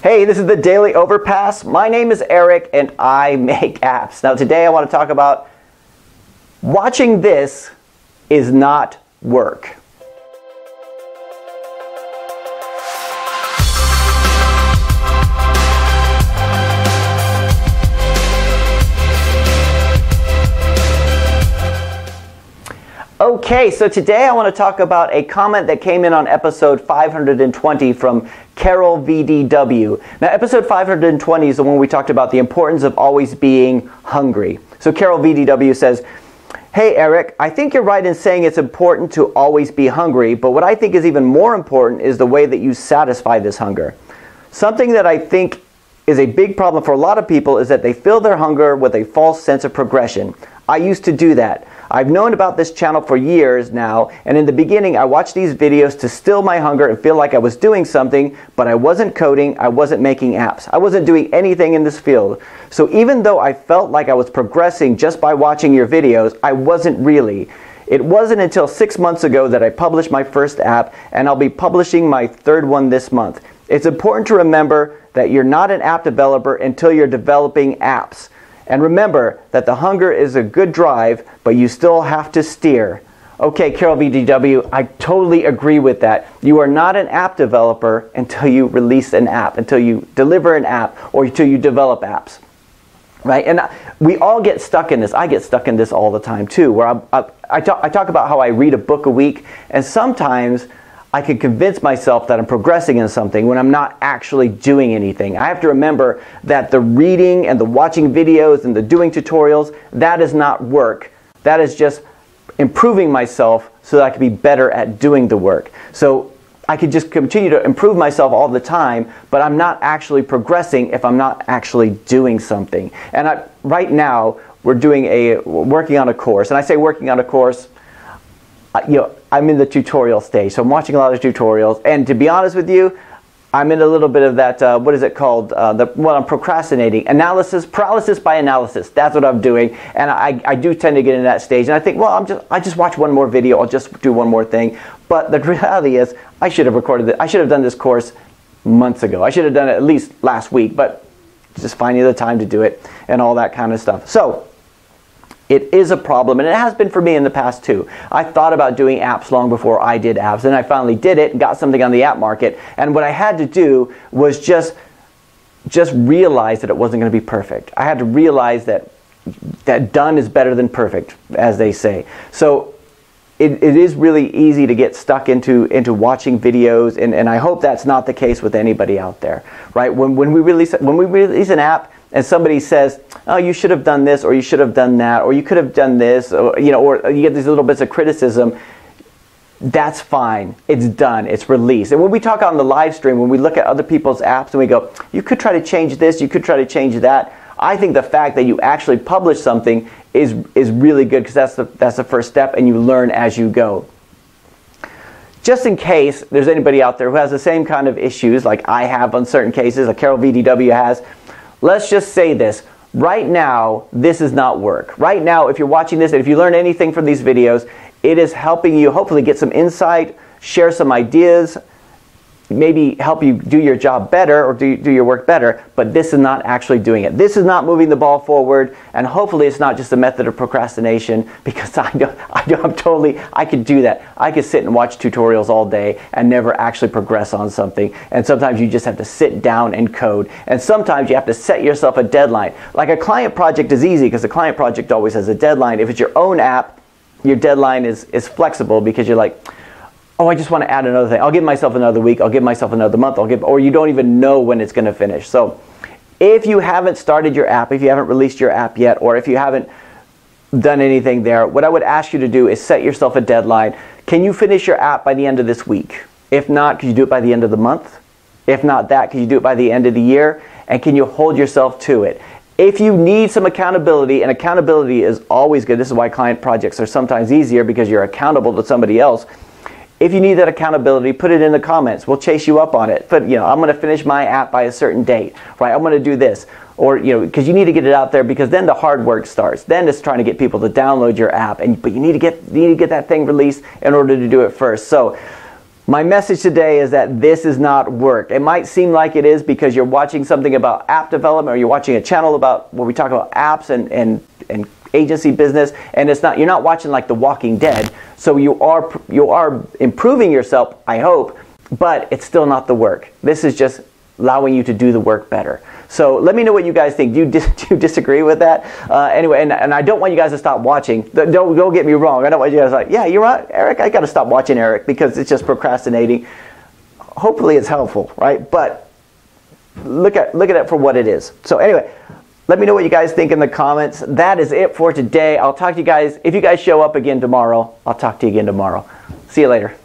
Hey, this is the Daily Overpass. My name is Eric and I make apps. Now today I want to talk about watching this is not work. Okay, so today I want to talk about a comment that came in on episode 520 from Carol VDW. Now, episode 520 is the one we talked about the importance of always being hungry. So Carol VDW says, "Hey Eric, I think you're right in saying it's important to always be hungry, but what I think is even more important is the way that you satisfy this hunger. Something that I think is a big problem for a lot of people is that they fill their hunger with a false sense of progression. I used to do that. I've known about this channel for years now, and in the beginning I watched these videos to still my hunger and feel like I was doing something, but I wasn't coding, I wasn't making apps. I wasn't doing anything in this field. So even though I felt like I was progressing just by watching your videos, I wasn't really. It wasn't until 6 months ago that I published my first app, and I'll be publishing my third one this month. It's important to remember that you're not an app developer until you're developing apps. And remember that the hunger is a good drive, but you still have to steer." Okay, Carol VDW, I totally agree with that. You are not an app developer until you release an app, until you deliver an app, or until you develop apps. Right? And we all get stuck in this. I get stuck in this all the time too, where I talk about how I read a book a week, and sometimes I can convince myself that I'm progressing in something when I'm not actually doing anything. I have to remember that the reading and the watching videos and the doing tutorials, that is not work. That is just improving myself so that I can be better at doing the work. So I could just continue to improve myself all the time, but I'm not actually progressing if I'm not actually doing something. And right now, we're working on a course. And I say working on a course, I'm in the tutorial stage, so I'm watching a lot of tutorials, and to be honest with you, I'm in a little bit of that, what is it called, I'm procrastinating, paralysis by analysis. That's what I'm doing, and I do tend to get in that stage, and I think, well, I just watch one more video, I'll just do one more thing, but the reality is, I should have recorded it, I should have done this course months ago, I should have done it at least last week, but just finding the time to do it, and all that kind of stuff. So, it is a problem, and it has been for me in the past too. I thought about doing apps long before I did apps, and I finally did it and got something on the app market. And what I had to do was just realize that it wasn't going to be perfect. I had to realize that done is better than perfect, as they say. So it is really easy to get stuck into watching videos, and I hope that's not the case with anybody out there, right? When we release an app, and somebody says, "Oh, you should have done this, or you should have done that, or you could have done this," or you get these little bits of criticism. That's fine. It's done. It's released. And when we talk on the live stream, when we look at other people's apps and we go, "You could try to change this, you could try to change that," I think the fact that you actually publish something is really good, because that's the first step, and you learn as you go. Just in case there's anybody out there who has the same kind of issues like I have on certain cases, like Carol VDW has, let's just say this. Right now, this is not work. Right now, if you're watching this, and if you learn anything from these videos, it is helping you hopefully get some insight, share some ideas, maybe help you do your job better or do your work better, but this is not actually doing it. This is not moving the ball forward, and hopefully it's not just a method of procrastination, because I could do that. I could sit and watch tutorials all day and never actually progress on something, and sometimes you just have to sit down and code, and sometimes you have to set yourself a deadline. Like a client project is easy, because a client project always has a deadline. If it's your own app, your deadline is flexible, because you're like, "Oh, I just want to add another thing. I'll give myself another week. I'll give myself another month. Or you don't even know when it's going to finish." So if you haven't started your app, if you haven't released your app yet, or if you haven't done anything there, what I would ask you to do is set yourself a deadline. Can you finish your app by the end of this week? If not, can you do it by the end of the month? If not that, can you do it by the end of the year? And can you hold yourself to it? If you need some accountability, and accountability is always good, this is why client projects are sometimes easier, because you're accountable to somebody else. If you need that accountability, put it in the comments. We'll chase you up on it. But I'm going to finish my app by a certain date, right? I'm going to do this. Or, because you need to get it out there, because then the hard work starts. Then it's trying to get people to download your app, but you need to get that thing released in order to do it first. So My message today is that this is not work. It might seem like it is because you're watching something about app development, or you're watching a channel about where we talk about apps and agency business, and you're not watching like The Walking Dead. So you are improving yourself, I hope, but it's still not the work. This is just allowing you to do the work better. So let me know what you guys think. Do you disagree with that? Anyway, and I don't want you guys to stop watching. Don't get me wrong. I don't want you guys like, yeah, you're right, Eric. I got to stop watching Eric because it's just procrastinating. Hopefully it's helpful, right? But look at it for what it is. So anyway, let me know what you guys think in the comments. That is it for today. I'll talk to you guys. If you guys show up again tomorrow, I'll talk to you again tomorrow. See you later.